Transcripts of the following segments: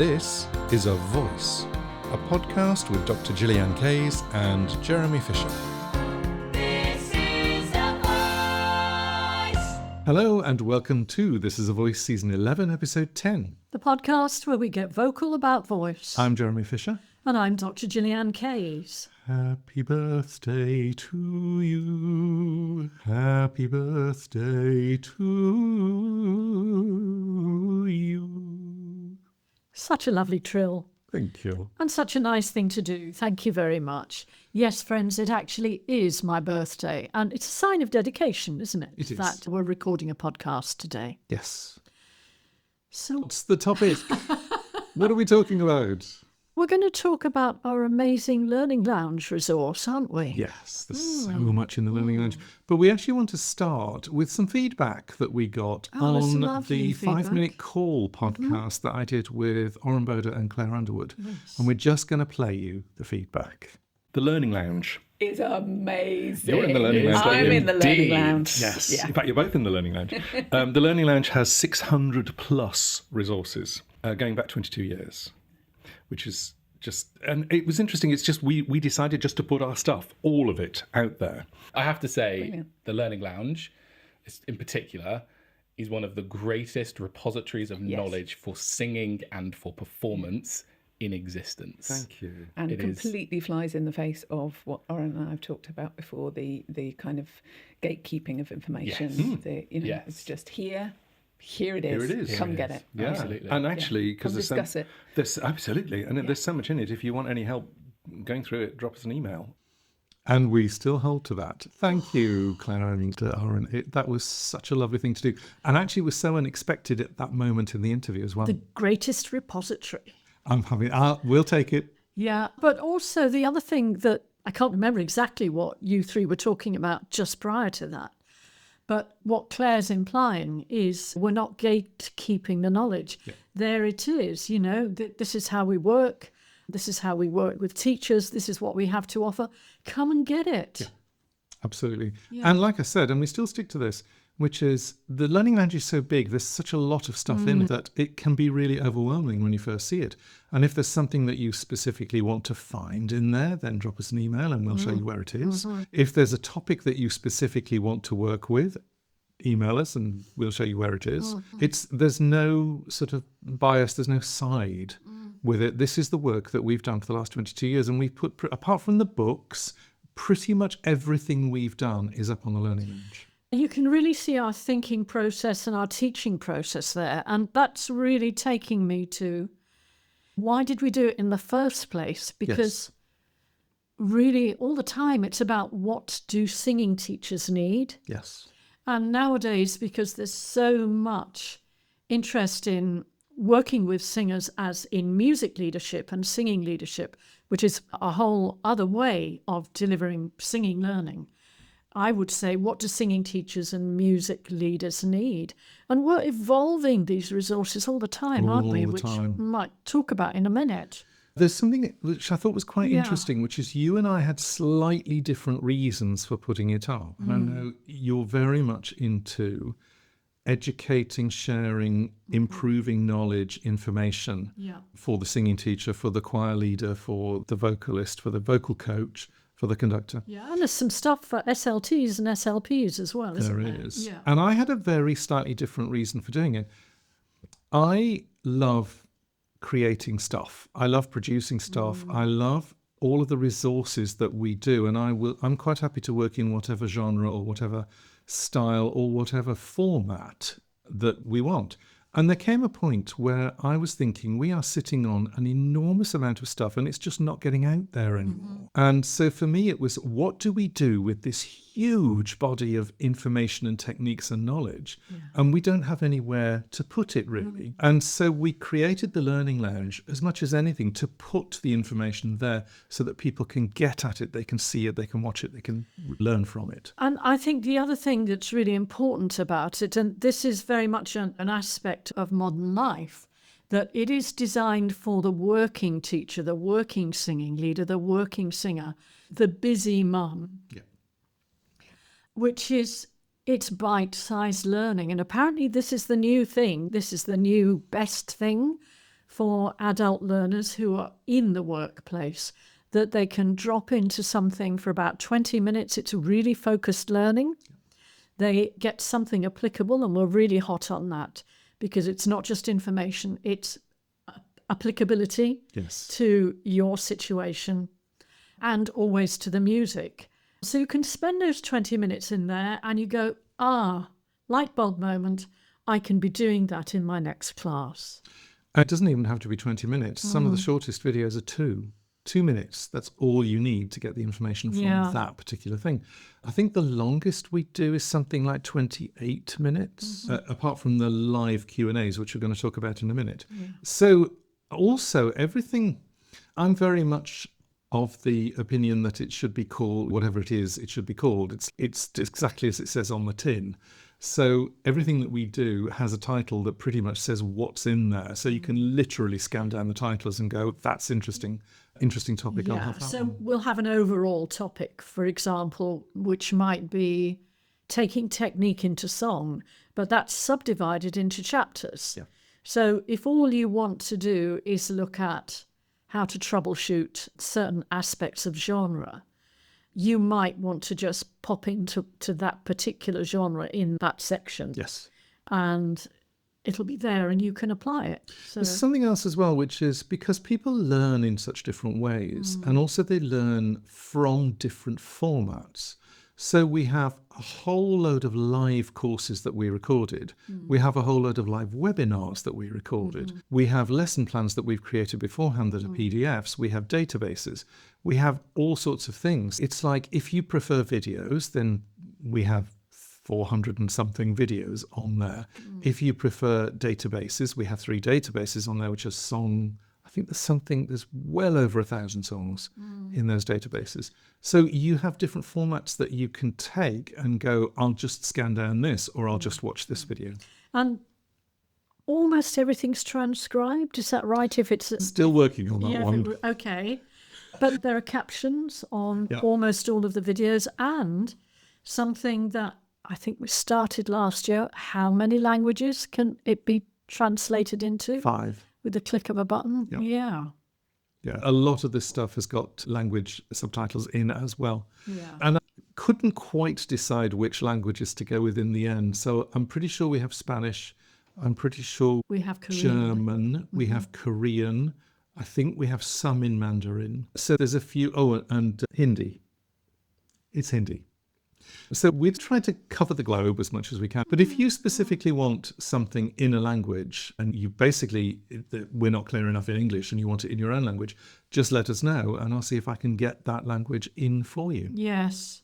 This is A Voice, a podcast with Dr. Gillyanne Kays and Jeremy Fisher. This is A Voice! Hello and welcome to This is A Voice Season 11, Episode 10. The podcast where we get vocal about voice. I'm Jeremy Fisher. And I'm Dr. Gillyanne Kays. Happy birthday to you. Happy birthday to you. Such a lovely trill. Thank you. And such a nice thing to do. Thank you very much. Yes, friends, it actually is my birthday. And it's a sign of dedication, isn't it? It is. That we're recording a podcast today. Yes. So What's the topic? What are we talking about? we're going to talk about our amazing Learning Lounge resource, aren't we? Yes, there's so much in the Learning Lounge. But we actually want to start with some feedback that we got that's on lovely the 5-minute call podcast that I did with Oren Boda and Claire Underwood. Yes. And we're just going to play you the feedback. The Learning Lounge. Is amazing. You're in the Learning Lounge. I'm in the Learning Indeed. Lounge. Yes. Yeah. In fact, you're both in the Learning Lounge. The Learning Lounge has 600 plus resources going back 22 years, which is just, and it was interesting. It's just, we decided just to put our stuff, all of it, out there. I have to say, Brilliant. the Learning Lounge, in particular, is one of the greatest repositories of knowledge for singing and for performance in existence. Thank you. And It is. completely flies in the face of what Oren and I have talked about before, the kind of gatekeeping of information. Yes. Yes. It's just here it is. Here it is. Come Here it get is. it. Yeah. Absolutely. And actually, because Come discuss it. there's absolutely, and there's so much in it. If you want any help going through it, drop us an email. And we still hold to that. Thank you, Claire and Oren. That was such a lovely thing to do, and actually was so unexpected at that moment in the interview as well. The greatest repository. I'm happy. We'll take it. Yeah, but also the other thing that I can't remember exactly what you three were talking about just prior to that, but what Claire's implying is we're not gatekeeping the knowledge. Yeah. There it is, this is how we work. This is how we work with teachers. This is what we have to offer. Come and get it. Yeah. Absolutely. Yeah. And like I said, and we still stick to this, which is the Learning Lounge is so big, there's such a lot of stuff in it that it can be really overwhelming when you first see it. And if there's something that you specifically want to find in there, then drop us an email and we'll show you where it is. If there's a topic that you specifically want to work with, email us and we'll show you where it is. There's no sort of bias, there's no side with it. This is the work that we've done for the last 22 years, and we've put, apart from the books, pretty much everything we've done is up on the Learning Lounge. You can really see our thinking process and our teaching process there. And that's really taking me to why did we do it in the first place? Because really all the time it's about what do singing teachers need? Yes. And nowadays, because there's so much interest in working with singers as in music leadership and singing leadership, which is a whole other way of delivering singing learning, I would say, what do singing teachers and music leaders need? And we're evolving these resources all the time, aren't we? All the Which time. we might talk about in a minute. There's something which I thought was quite Yeah. interesting, which is you and I had slightly different reasons for putting it up. And I know you're very much into educating, sharing, improving knowledge, information for the singing teacher, for the choir leader, for the vocalist, for the vocal coach, for the conductor. Yeah, and there's some stuff for SLTs and SLPs as well, isn't there? There is. Yeah. And I had a very slightly different reason for doing it. I love creating stuff. I love producing stuff. I love all of the resources that we do. And I'm quite happy to work in whatever genre or whatever style or whatever format that we want. And there came a point where I was thinking we are sitting on an enormous amount of stuff and it's just not getting out there anymore. And so for me, it was, what do we do with this huge body of information and techniques and knowledge? And we don't have anywhere to put it really. And so we created the Learning Lounge as much as anything to put the information there so that people can get at it, they can see it, they can watch it, they can learn from it. And I think the other thing that's really important about it, and this is very much an aspect of modern life, that it is designed for the working teacher, the working singing leader, the working singer, the busy mum, which is it's bite-sized learning. And apparently this is the new thing. This is the new best thing for adult learners who are in the workplace, that they can drop into something for about 20 minutes. It's really focused learning. They get something applicable, and we're really hot on that because it's not just information, it's applicability Yes. to your situation and always to the music. So you can spend those 20 minutes in there and you go, light bulb moment, I can be doing that in my next class. It doesn't even have to be 20 minutes. Some of the shortest videos are 2 minutes. That's all you need to get the information from that particular thing. I think the longest we do is something like 28 minutes, apart from the live Q&As, which we're going to talk about in a minute. So also everything, I'm very much of the opinion that it should be called, whatever it is, it should be called. It's exactly as it says on the tin. So everything that we do has a title that pretty much says what's in there. So you can literally scan down the titles and go, that's interesting topic. I'll have that So one. we'll have an overall topic, for example, which might be taking technique into song, but that's subdivided into chapters. Yeah. So if all you want to do is look at how to troubleshoot certain aspects of genre, you might want to just pop into that particular genre in that section. Yes. And it'll be there and you can apply it. So There's something else as well, which is because people learn in such different ways, and also they learn from different formats. So we have a whole load of live courses that we recorded. We have a whole load of live webinars that we recorded. We have lesson plans that we've created beforehand that are PDFs. We have databases. We have all sorts of things. It's like if you prefer videos, then we have 400 and something videos on there. If you prefer databases, we have 3 databases on there, which are song. I think there's well over 1,000 songs in those databases. So you have different formats that you can take and go, I'll just scan down this, or I'll just watch this video. and almost everything's transcribed. Is that right? If it's Still working on that one. Okay. But there are captions on Yeah. almost all of the videos, and something that I think we started last year. How many languages can it be translated into 5. with the click of a button? Yeah. Yeah, a lot of this stuff has got language subtitles in as well. Yeah. And I couldn't quite decide which languages to go with in the end. So I'm pretty sure we have Spanish. I'm pretty sure We have Korean. German. We have Korean. I think we have some in Mandarin. So there's a few. Oh, and Hindi. It's Hindi. So we've tried to cover the globe as much as we can. But if you specifically want something in a language and you basically, we're not clear enough in English and you want it in your own language, just let us know and I'll see if I can get that language in for you. Yes.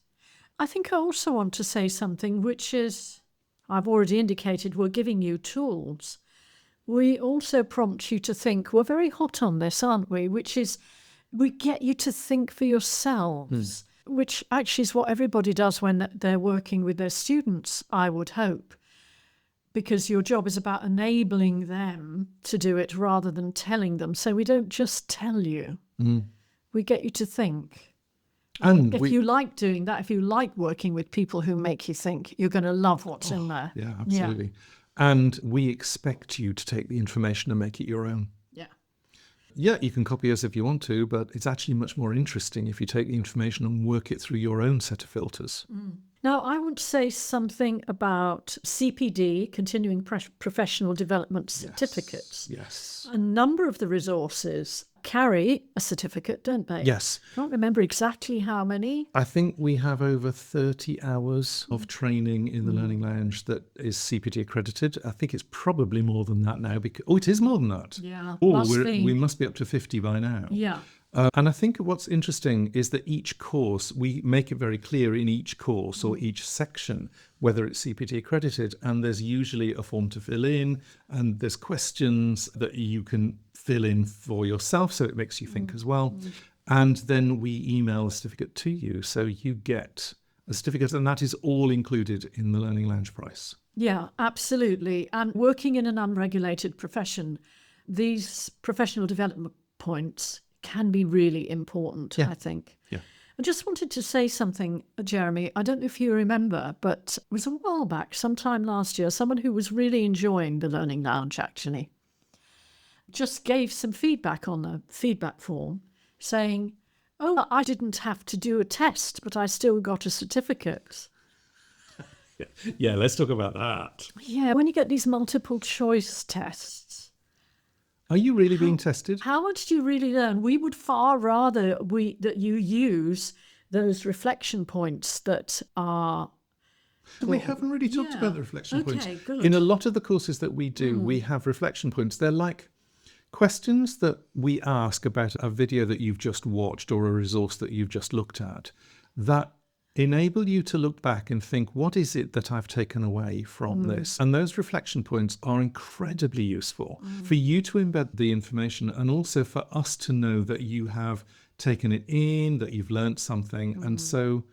I think I also want to say something, which is, I've already indicated we're giving you tools. We also prompt you to think. We're very hot on this, aren't we? Which is, we get you to think for yourselves, which actually is what everybody does when they're working with their students, I would hope. Because your job is about enabling them to do it rather than telling them. So we don't just tell you. We get you to think. And If you like doing that, if you like working with people who make you think, you're going to love what's in there. Yeah, absolutely. And we expect you to take the information and make it your own. Yeah. Yeah, you can copy us if you want to, but it's actually much more interesting if you take the information and work it through your own set of filters. Now, I want to say something about CPD, Continuing Professional Development Certificates. Yes. A number of the resources carry a certificate, don't they? Yes. I can't remember exactly how many. I think we have over 30 hours of training in the Learning Lounge that is CPD accredited. I think it's probably more than that now. It is more than that. Yeah, Oh, must be. we must be up to 50 by now. Yeah. And I think what's interesting is that each course, we make it very clear in each course or each section, whether it's CPD accredited, and there's usually a form to fill in, and there's questions that you can fill in for yourself, so it makes you think as well. And then we email a certificate to you, so you get a certificate, and that is all included in the Learning Lounge price. Yeah, absolutely. And working in an unregulated profession, these professional development points can be really important, I think. Yeah. I just wanted to say something, Jeremy. I don't know if you remember, but it was a while back, sometime last year, someone who was really enjoying the Learning Lounge, actually. just gave some feedback on the feedback form saying, oh, I didn't have to do a test, but I still got a certificate. Yeah, let's talk about that. Yeah, when you get these multiple choice tests, Are you really being tested? how much do you really learn? We would far rather that you use those reflection points that are... We haven't really talked yeah. about the reflection points. Okay, good. In a lot of the courses that we do, we have reflection points. They're like questions that we ask about a video that you've just watched or a resource that you've just looked at that enable you to look back and think, what is it that I've taken away from this? And those reflection points are incredibly useful for you to embed the information and also for us to know that you have taken it in, that you've learnt something. And so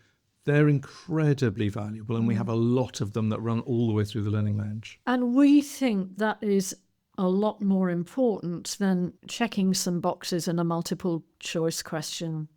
they're incredibly valuable, and we have a lot of them that run all the way through the Learning Lounge. And we think that is a lot more important than checking some boxes in a multiple choice question.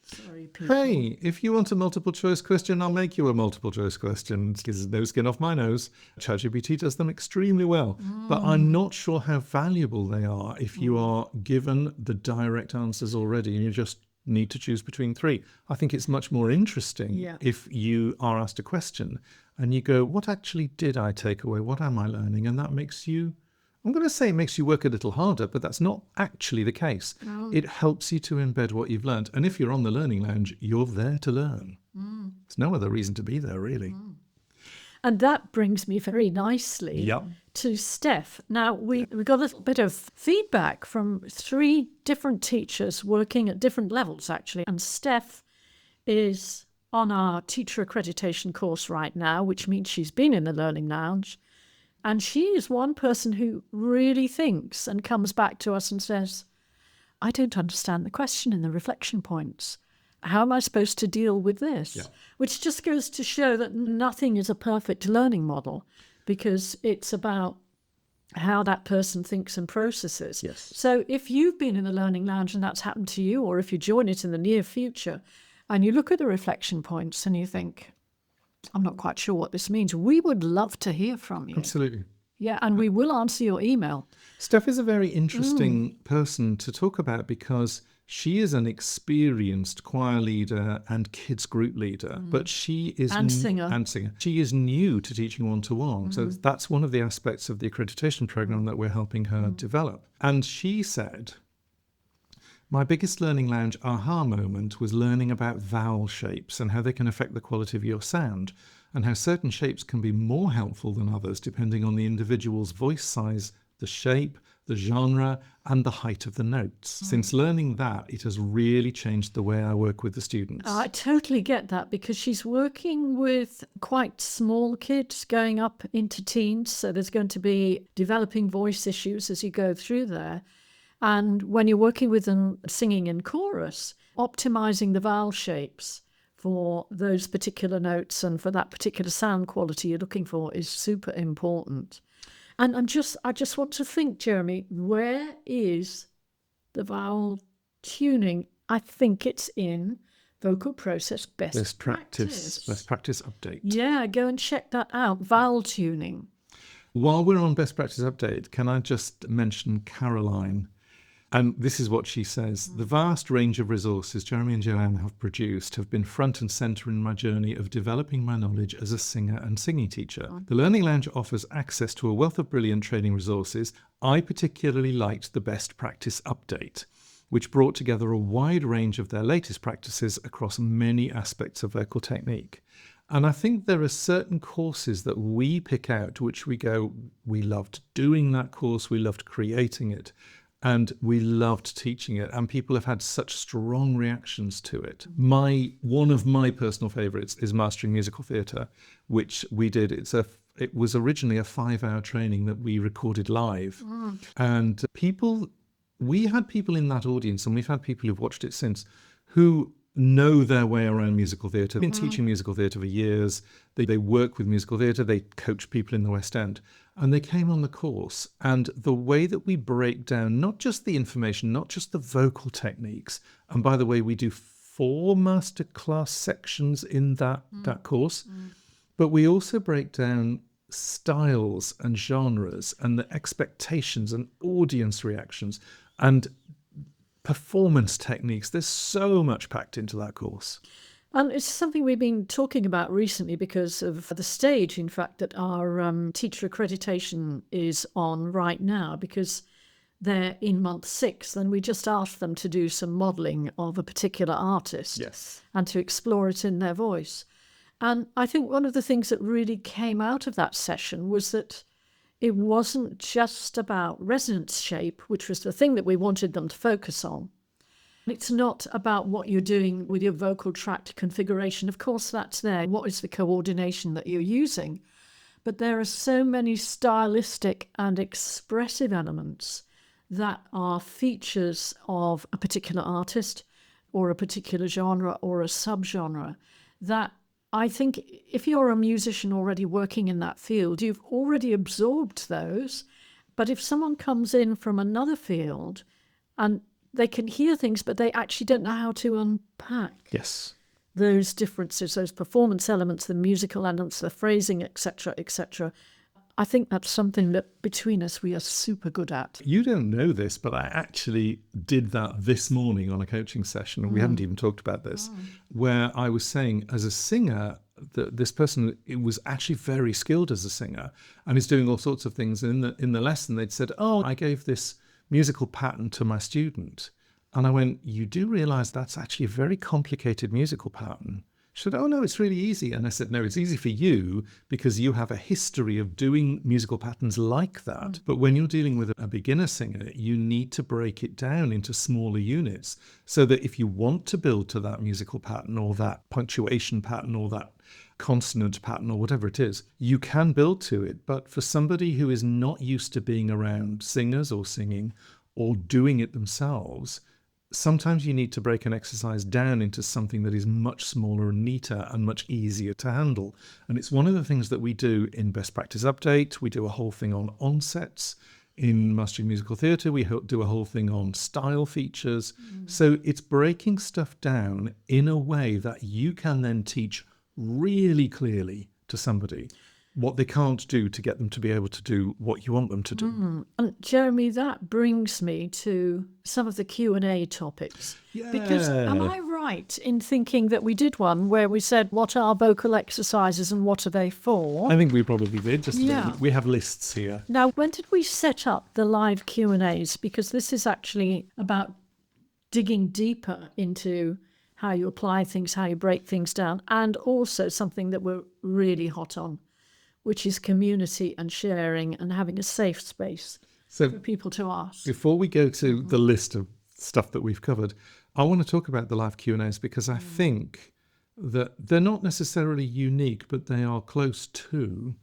Sorry, people. Hey, if you want a multiple choice question, I'll make you a multiple choice question. There's no skin off my nose. ChatGPT does them extremely well. But I'm not sure how valuable they are if you are given the direct answers already and you just need to choose between three. I think it's much more interesting Yeah. if you are asked a question and you go, what actually did I take away? What am I learning? And that makes you, I'm going to say it makes you work a little harder, but that's not actually the case. It helps you to embed what you've learned. And if you're on the Learning Lounge, you're there to learn. There's no other reason to be there, really. And that brings me very nicely Yep. to Steph. Now, we got a little bit of feedback from 3 different teachers working at different levels, actually. And Steph is on our teacher accreditation course right now, which means she's been in the Learning Lounge. And she is one person who really thinks and comes back to us and says, I don't understand the question in the reflection points. How am I supposed to deal with this? Yeah. Which just goes to show that nothing is a perfect learning model, because it's about how that person thinks and processes. Yes. So if you've been in the Learning Lounge and that's happened to you, or if you join it in the near future, and you look at the reflection points and you think, I'm not quite sure what this means, we would love to hear from you. Absolutely. Yeah, and we will answer your email. Steph is a very interesting person to talk about because she is an experienced choir leader and kids group leader, but she is And singer. And singer. She is new to teaching one-to-one. So that's one of the aspects of the accreditation program that we're helping her develop. And she said, my biggest Learning Lounge aha moment was learning about vowel shapes and how they can affect the quality of your sound, and how certain shapes can be more helpful than others depending on the individual's voice size, the shape, the genre, and the height of the notes. Since learning that, it has really changed the way I work with the students. I totally get that, because she's working with quite small kids going up into teens. So there's going to be developing voice issues as you go through there. And when you're working with them singing in chorus, optimizing the vowel shapes for those particular notes and for that particular sound quality you're looking for is super important. And I just want to think, Jeremy, where is the vowel tuning? I think it's in Vocal Process Best Practice. Best practice update. Yeah, go and check that out. Vowel tuning. While we're on best practice update, can I just mention Caroline? And this is what she says. The vast range of resources Jeremy and Gillyanne have produced have been front and centre in my journey of developing my knowledge as a singer and singing teacher. The Learning Lounge offers access to a wealth of brilliant training resources. I particularly liked the Best Practice Update, which brought together a wide range of their latest practices across many aspects of vocal technique. And I think there are certain courses that we pick out which we go, we loved doing that course, we loved creating it, and we loved teaching it, and people have had such strong reactions to it. One of my personal favourites is Mastering Musical Theatre, which we did. It was originally a 5-hour training that we recorded live, and we had people in that audience, and we've had people who've watched it since, who know their way around musical theatre. They've been teaching musical theatre for years. They work with musical theatre. They coach people in the West End. And they came on the course. And the way that we break down, not just the information, not just the vocal techniques. And by the way, we do 4 masterclass sections in that course. But we also break down styles and genres and the expectations and audience reactions and performance techniques. There's so much packed into that course. And it's something we've been talking about recently because of the stage, in fact, that our teacher accreditation is on right now, because they're in month 6, and we just asked them to do some modelling of a particular artist. Yes. And to explore it in their voice. And I think one of the things that really came out of that session was that it wasn't just about resonance shape, which was the thing that we wanted them to focus on. It's not about what you're doing with your vocal tract configuration. Of course, that's there. What is the coordination that you're using? But there are so many stylistic and expressive elements that are features of a particular artist or a particular genre or a subgenre that I think if you're a musician already working in that field, you've already absorbed those. But if someone comes in from another field and they can hear things, but they actually don't know how to unpack those differences, those performance elements, the musical elements, the phrasing, etc., etc., I think that's something that between us we are super good at. You don't know this, but I actually did that this morning on a coaching session, and we haven't even talked about this, where I was saying as a singer that this person was actually very skilled as a singer and is doing all sorts of things. And in the lesson, they'd said, "Oh, I gave this musical pattern to my student." And I went, "You do realise that's actually a very complicated musical pattern?" She said, "Oh, no, it's really easy." And I said, "No, it's easy for you because you have a history of doing musical patterns like that. But when you're dealing with a beginner singer, you need to break it down into smaller units so that if you want to build to that musical pattern or that punctuation pattern or that consonant pattern or whatever it is, you can build to it. But for somebody who is not used to being around singers or singing or doing it themselves, sometimes you need to break an exercise down into something that is much smaller and neater and much easier to handle." And it's one of the things that we do in Best Practice Update. We do a whole thing on onsets. In Mastering Musical Theatre, we do a whole thing on style features. So it's breaking stuff down in a way that you can then teach really clearly to somebody what they can't do to get them to be able to do what you want them to do. And Jeremy, that brings me to some of the Q&A topics. Yeah. Because am I right in thinking that we did one where we said what are vocal exercises and what are they for? I think we probably did. Yeah. We have lists here. Now, when did we set up the live Q&As? Because this is actually about digging deeper into how you apply things, how you break things down, and also something that we're really hot on, which is community and sharing and having a safe space So for people to ask. before we go to the list of stuff that we've covered, I want to talk about the live Q&As because I think that they're not necessarily unique, but they are close to,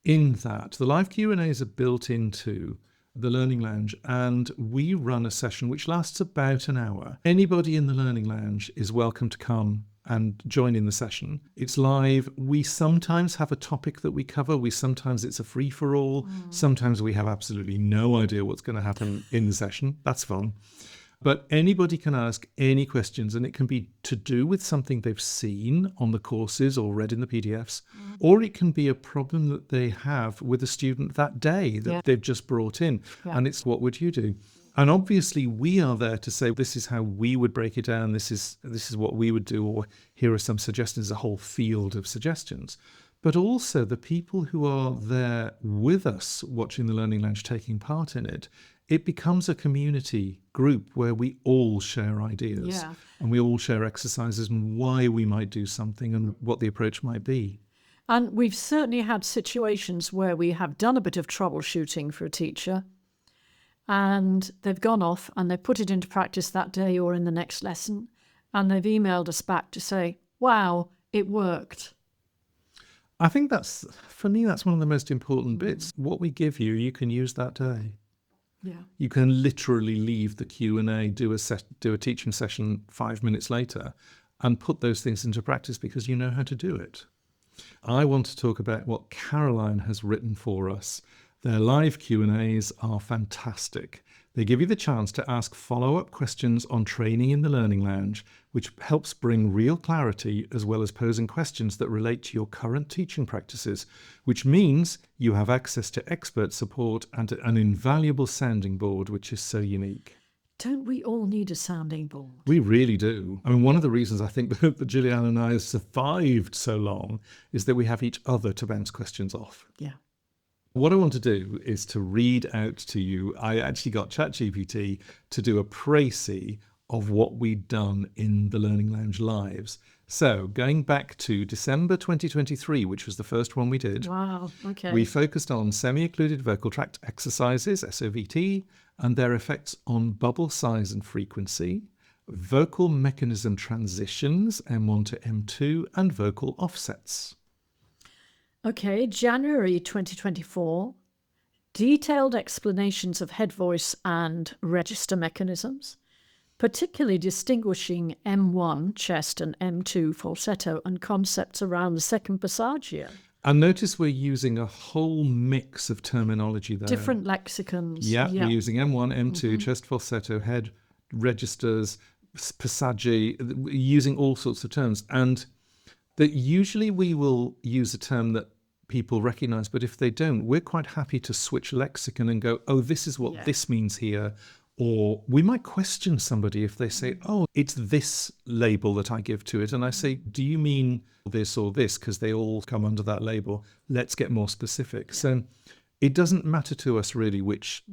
in that the live Q&As are built into the Learning Lounge, and we run a session which lasts about an hour. Anybody in the Learning Lounge is welcome to come and join in the session. It's live. We sometimes have a topic that we cover. Sometimes it's a free-for-all. Sometimes we have absolutely no idea what's going to happen in the session. That's fun. But anybody can ask any questions, and it can be to do with something they've seen on the courses or read in the PDFs, or it can be a problem that they have with a student that day that they've just brought in. And it's, what would you do? And obviously we are there to say, this is how we would break it down. This is what we would do, or here are some suggestions, a whole field of suggestions. But also the people who are there with us watching the Learning Lounge, taking part in it, it becomes a community group where we all share ideas and we all share exercises and why we might do something and what the approach might be. And we've certainly had situations where we have done a bit of troubleshooting for a teacher and they've gone off and they've put it into practice that day or in the next lesson, and they've emailed us back to say, wow, it worked. I think that's, for me, that's one of the most important bits. What we give you, you can use that day. Yeah. You can literally leave the Q&A, do a teaching session 5 minutes later and put those things into practice because you know how to do it. I want to talk about what Caroline has written for us. Their live Q&As are fantastic. They give you the chance to ask follow-up questions on training in the Learning Lounge, which helps bring real clarity as well as posing questions that relate to your current teaching practices, which means you have access to expert support and an invaluable sounding board, which is so unique. Don't we all need a sounding board? We really do. I mean, one of the reasons I think that Gillyanne and I have survived so long is that we have each other to bounce questions off. Yeah. What I want to do is to read out to you. I actually got ChatGPT to do a précis of what we'd done in the Learning Lounge Lives. So going back to December 2023, which was the first one we did, Wow, okay. we focused on semi-occluded vocal tract exercises, SOVT, and their effects on bubble size and frequency, vocal mechanism transitions, M1 to M2, and vocal offsets. Okay, January 2024, detailed explanations of head voice and register mechanisms, particularly distinguishing M1, chest, and M2, falsetto, and concepts around the second passaggio. And notice we're using a whole mix of terminology there. Different lexicons. Yeah, we're using M1, M2, chest falsetto, head, registers, passaggi, using all sorts of terms. And that usually we will use a term that people recognize, but if they don't, we're quite happy to switch lexicon and go, oh, this is what this means here. Or we might question somebody if they say, oh, it's this label that I give to it. And I say, do you mean this or this? Because they all come under that label. Let's get more specific. So it doesn't matter to us really which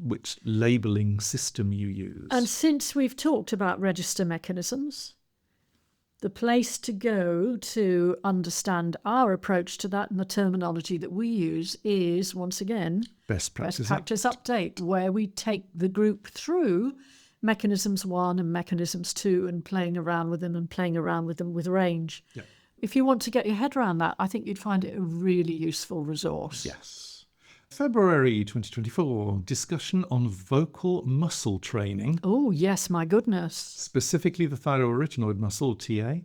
labeling system you use. And since we've talked about register mechanisms, the place to go to understand our approach to that and the terminology that we use is, once again, Best practice update, where we take the group through mechanisms 1 and mechanisms 2 and playing around with them with range. Yeah. If you want to get your head around that, I think you'd find it a really useful resource. Yes. February 2024, discussion on vocal muscle training, Oh, yes, my goodness. specifically the thyroarytenoid muscle, TA,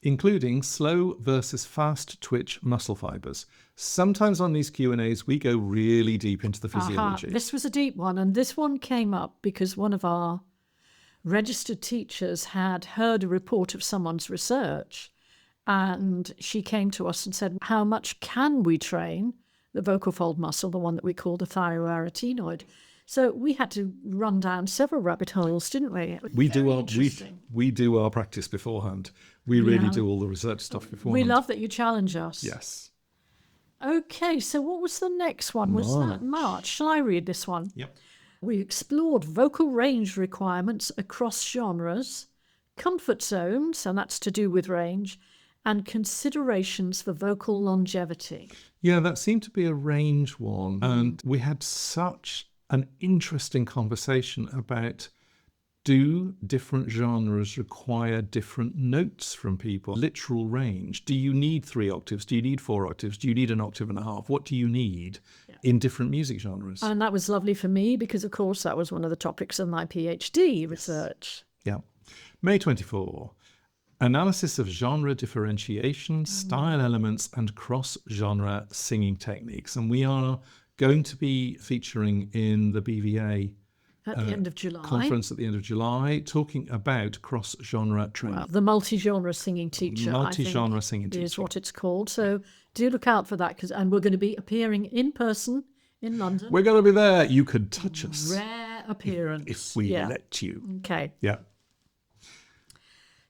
including slow versus fast twitch muscle fibers. Sometimes on these Q&As, we go really deep into the physiology. This was a deep one, and this one came up because one of our registered teachers had heard a report of someone's research, and she came to us and said, how much can we train the vocal fold muscle, the one that we call the thyroarytenoid? So we had to run down several rabbit holes, didn't we? It was We very do our practice beforehand. We really do all the research stuff beforehand. We love that you challenge us. Yes. Okay, so what was the next one? Was that March? Shall I read this one? Yep. We explored vocal range requirements across genres, comfort zones, and that's to do with range, and considerations for vocal longevity. Yeah, that seemed to be a range one. And we had such an interesting conversation about, do different genres require different notes from people? Literal range. Do you need 3 octaves? Do you need 4 octaves? Do you need 1.5 octaves? What do you need in different music genres? And that was lovely for me because, of course, that was one of the topics of my PhD research. Yeah. May 24. Analysis of genre differentiation, style elements, and cross-genre singing techniques. And we are going to be featuring in the BVA At the end of July. conference at the end of July, talking about cross-genre training. Well, the multi-genre singing teacher, Multi-genre I think, singing is teacher. what it's called. So do look out for that, and we're going to be appearing in person in London. We're going to be there. You could touch us Rare appearance. if we let you. Okay. Yeah.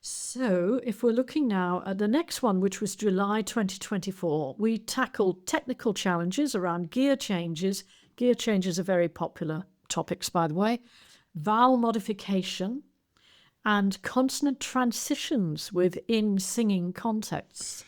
So if we're looking now at the next one, which was July 2024, we tackled technical challenges around gear changes. Gear changes are very popular topics, by the way. Vowel modification and consonant transitions within singing contexts.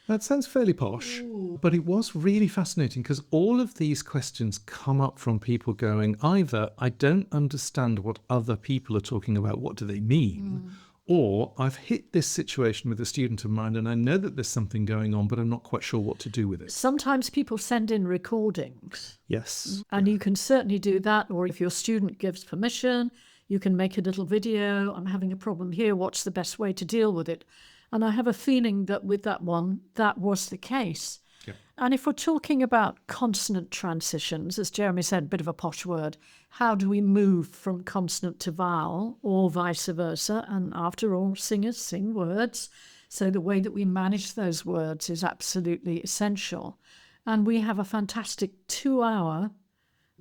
That sounds fairly posh, but it was really fascinating because all of these questions come up from people going, either I don't understand what other people are talking about, what do they mean? Or I've hit this situation with a student of mine and I know that there's something going on, but I'm not quite sure what to do with it. Sometimes people send in recordings, Yes. and you can certainly do that. Or if your student gives permission, you can make a little video. I'm having a problem here. What's the best way to deal with it? And I have a feeling that with that one, that was the case. Yeah. And if we're talking about consonant transitions, as Jeremy said, a bit of a posh word, how do we move from consonant to vowel or vice versa? And after all, singers sing words. So the way that we manage those words is absolutely essential. And we have a fantastic 2-hour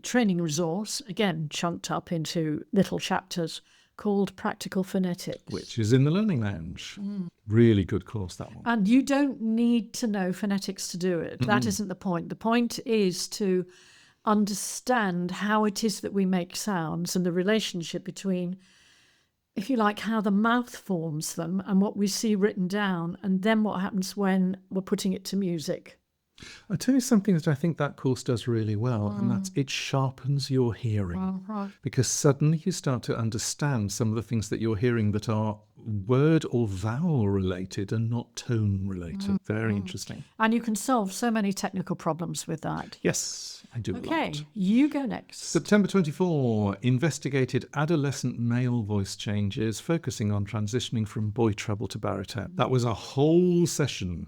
training resource, again, chunked up into little chapters, called Practical Phonetics. Which is in the Learning Lounge. Really good course, that one. And you don't need to know phonetics to do it. That isn't the point. The point is to understand how it is that we make sounds and the relationship between, if you like, how the mouth forms them and what we see written down, and then what happens when we're putting it to music. I'll tell you something that I think that course does really well, and that's it sharpens your hearing. Right. Because suddenly you start to understand some of the things that you're hearing that are word or vowel related and not tone related. Very interesting. And you can solve so many technical problems with that. Yes, I do a Okay, lot. you go next. September 24, investigated adolescent male voice changes, focusing on transitioning from boy treble to baritone. That was a whole session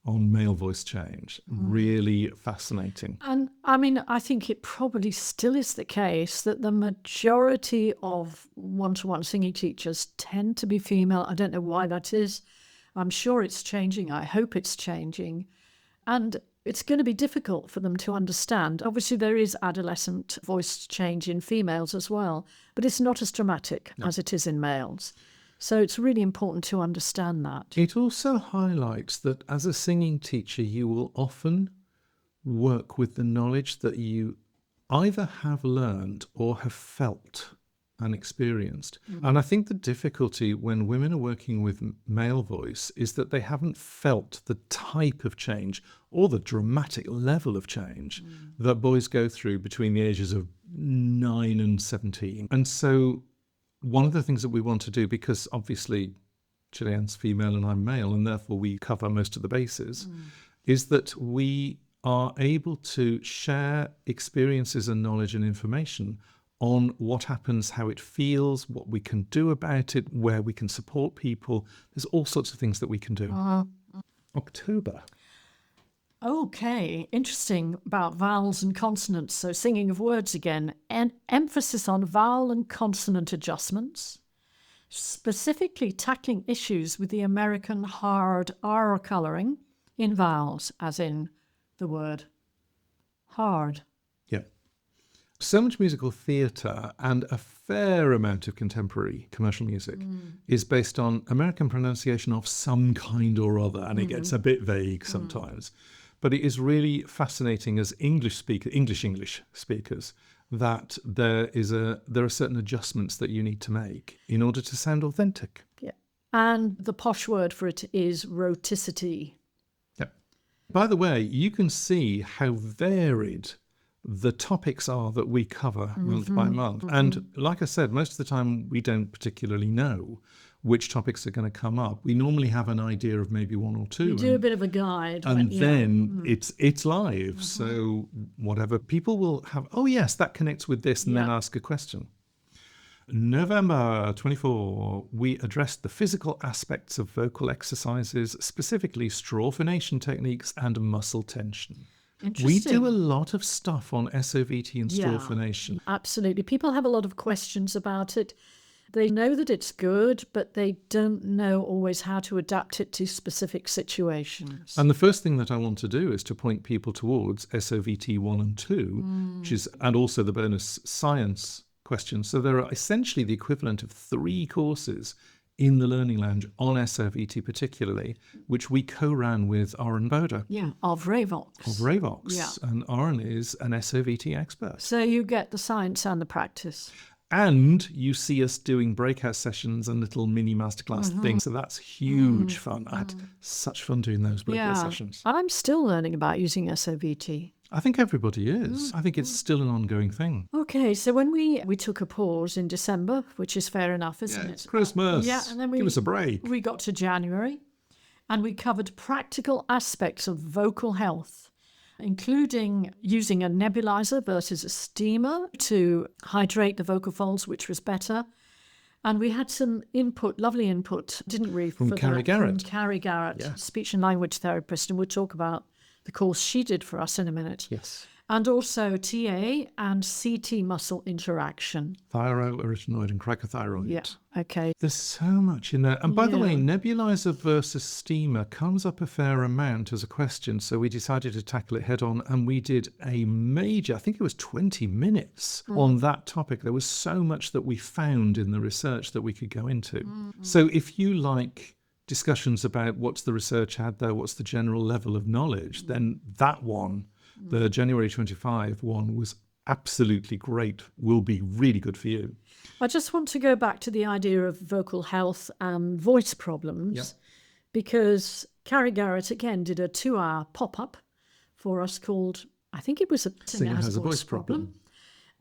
on male voice change. Really fascinating. And I mean, I think it probably still is the case that the majority of one-to-one singing teachers tend to be female. I don't know why that is. I'm sure it's changing. I hope it's changing. And it's going to be difficult for them to understand. Obviously, there is adolescent voice change in females as well, but it's not as dramatic as it is in males. So it's really important to understand that. It also highlights that as a singing teacher, you will often work with the knowledge that you either have learned or have felt and experienced. And I think the difficulty when women are working with male voice is that they haven't felt the type of change or the dramatic level of change that boys go through between the ages of 9 and 17. And so one of the things that we want to do, because obviously Gillyanne's female and I'm male, and therefore we cover most of the bases, is that we are able to share experiences and knowledge and information on what happens, how it feels, what we can do about it, where we can support people. There's all sorts of things that we can do. October. Okay, interesting about vowels and consonants. So singing of words again, and emphasis on vowel and consonant adjustments, specifically tackling issues with the American hard R colouring in vowels, as in the word hard. Yeah. So much musical theatre and a fair amount of contemporary commercial music is based on American pronunciation of some kind or other, and it gets a bit vague sometimes. But it is really fascinating as English speakers that there are certain adjustments that you need to make in order to sound authentic. Yeah. And the posh word for it is rhoticity. Yeah. By the way, you can see how varied the topics are that we cover month by month. And like I said, most of the time we don't particularly know which topics are going to come up. We normally have an idea of maybe one or two. We do a bit of a guide. And then it's live. So whatever, people will have, oh yes, that connects with this, and then ask a question. November 24, we addressed the physical aspects of vocal exercises, specifically straw phonation techniques and muscle tension. We do a lot of stuff on SOVT and straw phonation. Absolutely. People have a lot of questions about it. They know that it's good, but they don't know always how to adapt it to specific situations. And the first thing that I want to do is to point people towards SOVT 1 and 2, which is, and also the bonus science questions. So there are essentially the equivalent of 3 courses in the Learning Lounge on SOVT particularly, which we co-ran with Oren Boda Of Ravox. of Ravox. Yeah. And Oren is an SOVT expert. So you get the science and the practice. And you see us doing breakout sessions and little mini masterclass things. So that's huge fun. I had such fun doing those breakout sessions. I'm still learning about using SOVT. I think everybody is. I think it's still an ongoing thing. Okay, so when we took a pause in December, which is fair enough, isn't it? It's Christmas. Yeah, and then Give us a break. We got to January and we covered practical aspects of vocal health, including using a nebulizer versus a steamer to hydrate the vocal folds, which was better. And we had some input, lovely input, didn't we? From Carrie Garrett. From Carrie Garrett, speech and language therapist, and we'll talk about the course she did for us in a minute. Yes. And also TA and CT muscle interaction. Thyroarytenoid and cricothyroid. Yeah, okay. There's so much in there. And by the way, Yeah. nebulizer versus steamer comes up a fair amount as a question. So we decided to tackle it head on, and we did a major, I think it was 20 minutes on that topic. There was so much that we found in the research that we could go into. So if you like discussions about what's the research out there, what's the general level of knowledge, then that one, the January 25 one, was absolutely great, will be really good for you. I just want to go back to the idea of vocal health and voice problems, Yep. because Carrie Garrett again did a 2-hour pop-up for us called, I think it was a Singer Has a Voice Problem.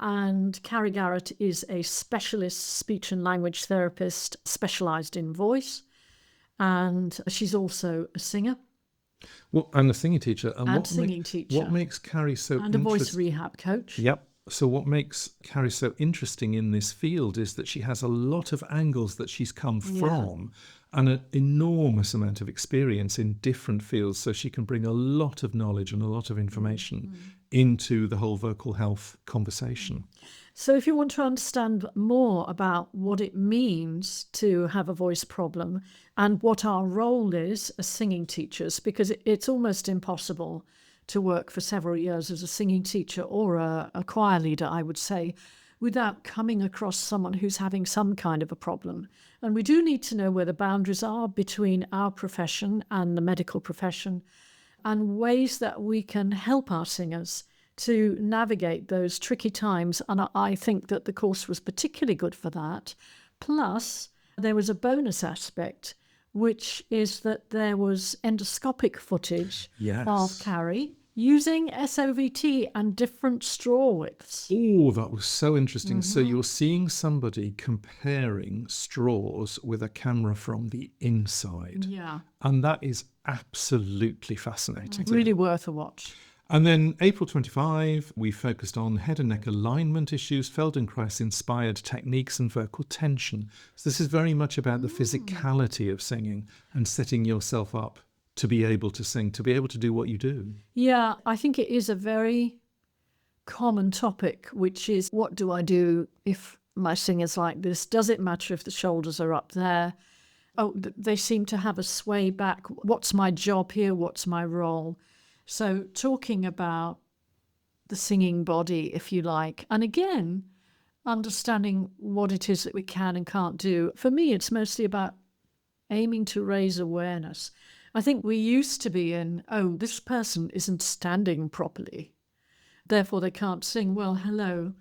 And Carrie Garrett is a specialist speech and language therapist specialised in voice, and she's also a singer Well, and a singing teacher. and singing teacher What makes Carrie so and a voice interesting? rehab coach. Yep. So what makes Carrie so interesting in this field is that she has a lot of angles that she's come from and an enormous amount of experience in different fields. So she can bring a lot of knowledge and a lot of information into the whole vocal health conversation. So if you want to understand more about what it means to have a voice problem and what our role is as singing teachers, because it's almost impossible to work for several years as a singing teacher or a choir leader, I would say, without coming across someone who's having some kind of a problem. And we do need to know where the boundaries are between our profession and the medical profession, and ways that we can help our singers to navigate those tricky times. And I think that the course was particularly good for that. Plus, there was a bonus aspect, which is that there was endoscopic footage Yes. of Carrie using SOVT and different straw widths. Oh, that was so interesting. So you're seeing somebody comparing straws with a camera from the inside. Yeah, And that is absolutely fascinating. really worth a watch. And then April 25, we focused on head and neck alignment issues, Feldenkrais-inspired techniques and vocal tension. So this is very much about the physicality of singing and setting yourself up to be able to sing, to be able to do what you do. Yeah, I think it is a very common topic, which is, what do I do if my singer's like this? Does it matter if the shoulders are up there? Oh, they seem to have a sway back. What's my job here? What's my role? So talking about the singing body, if you like, and again, understanding what it is that we can and can't do. For me, it's mostly about aiming to raise awareness. I think we used to be in, oh, this person isn't standing properly, therefore they can't sing. Well, hello,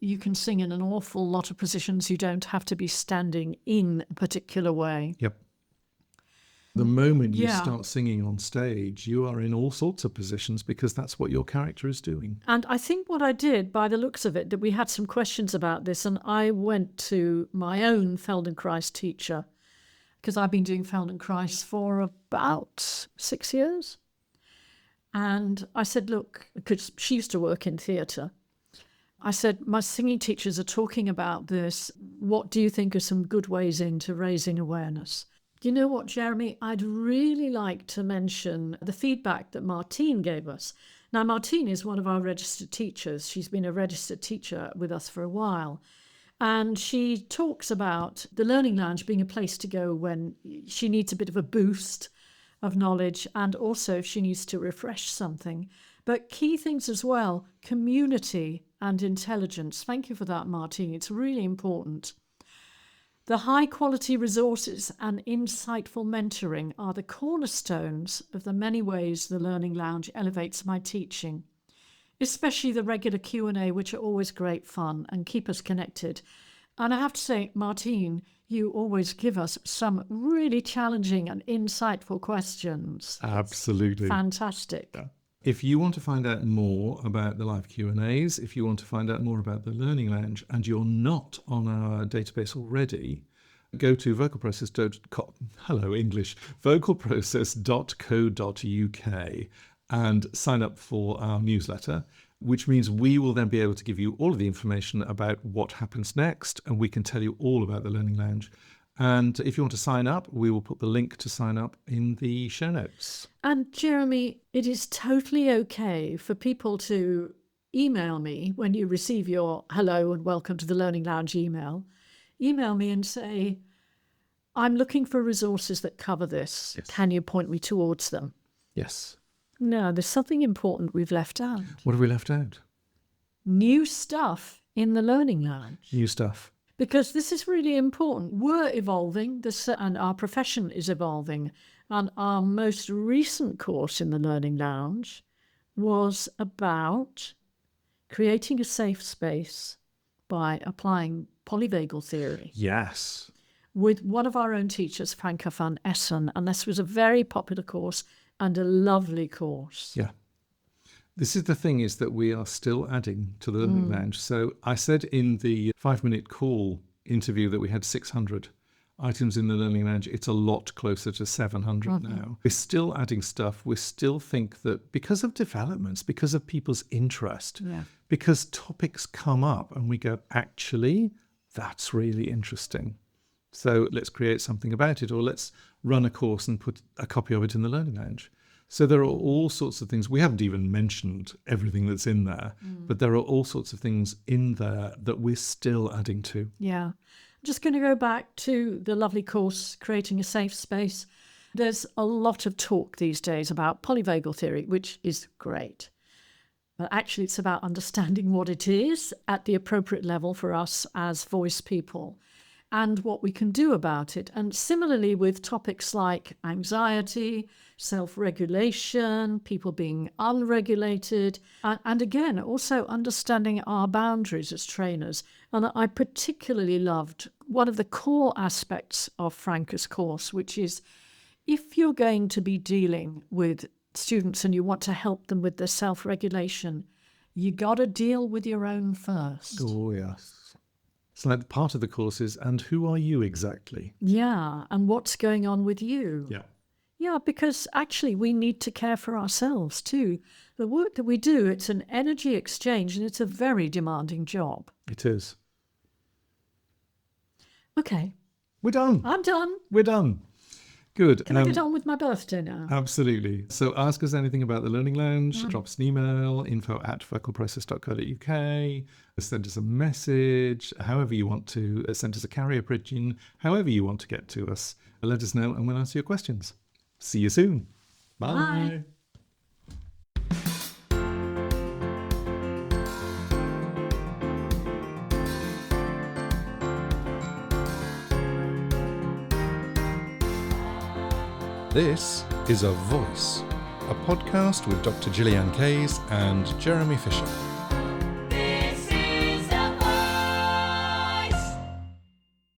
you can sing in an awful lot of positions. You don't have to be standing in a particular way. Yep. The moment you Yeah. start singing on stage, you are in all sorts of positions because that's what your character is doing. And I think what I did, by the looks of it, that we had some questions about this, and I went to my own Feldenkrais teacher, because I've been doing Feldenkrais for about 6 years. And I said, look, because she used to work in theatre, I said, my singing teachers are talking about this. What do you think are some good ways into raising awareness? You know what, Jeremy? I'd really like to mention the feedback that Martine gave us. Now, Martine is one of our registered teachers. She's been a registered teacher with us for a while. And she talks about the Learning Lounge being a place to go when she needs a bit of a boost of knowledge, and also if she needs to refresh something. But key things as well, community and intelligence. Thank you for that, Martine. It's really important. The high-quality resources and insightful mentoring are the cornerstones of the many ways the Learning Lounge elevates my teaching, especially the regular Q&A, which are always great fun and keep us connected. And I have to say, Martine, you always give us some really challenging and insightful questions. Absolutely. Fantastic. If you want to find out more about the live Q&As, if you want to find out more about the Learning Lounge, and you're not on our database already, go to vocalprocess.com. Hello, English. vocalprocess.co.uk and sign up for our newsletter, which means we will then be able to give you all of the information about what happens next, and we can tell you all about the Learning Lounge. And if you want to sign up, we will put the link to sign up in the show notes. And Jeremy, it is totally okay for people to email me when you receive your hello and welcome to the Learning Lounge email. Email me and say, I'm looking for resources that cover this. Yes. Can you point me towards them? Yes. No, there's something important we've left out. What have we left out? New stuff in the Learning Lounge. New stuff. Because this is really important. We're evolving, and our profession is evolving. And our most recent course in the Learning Lounge was about creating a safe space by applying polyvagal theory Yes. with one of our own teachers, Franka van Essen. And this was a very popular course and a lovely course. Yeah. This is the thing, is that we are still adding to the Learning Lounge. So I said in the 5-minute call interview that we had 600 items in the Learning Lounge. It's a lot closer to 700 now. We're still adding stuff. We still think that because of developments, because of people's interest, because topics come up and we go, actually, that's really interesting. So let's create something about it, or let's run a course and put a copy of it in the Learning Lounge. So there are all sorts of things. We haven't even mentioned everything that's in there, but there are all sorts of things in there that we're still adding to. Yeah. I'm just going to go back to the lovely course, Creating a Safe Space. There's a lot of talk these days about polyvagal theory, which is great. But actually, it's about understanding what it is at the appropriate level for us as voice people and what we can do about it. And similarly with topics like anxiety, self-regulation, people being unregulated, and again, also understanding our boundaries as trainers. And I particularly loved one of the core aspects of Franka's course, which is if you're going to be dealing with students and you want to help them with their self-regulation, you got to deal with your own first. Oh, yes. So like part of the course is, and who are you exactly? Yeah, and what's going on with you? Yeah. Yeah, because actually we need to care for ourselves too. The work that we do, it's an energy exchange and it's a very demanding job. It is. Okay, We're done. I'm done. We're done. Good. Can I get on with my birthday now? Absolutely. So ask us anything about the Learning Lounge, drop us an email, info@vocalprocess.co.uk, send us a message, however you want to, send us a carrier pigeon, however you want to get to us. Let us know and we'll answer your questions. See you soon. Bye. Bye. This is A Voice, a podcast with Dr. Gillyanne Case and Jeremy Fisher.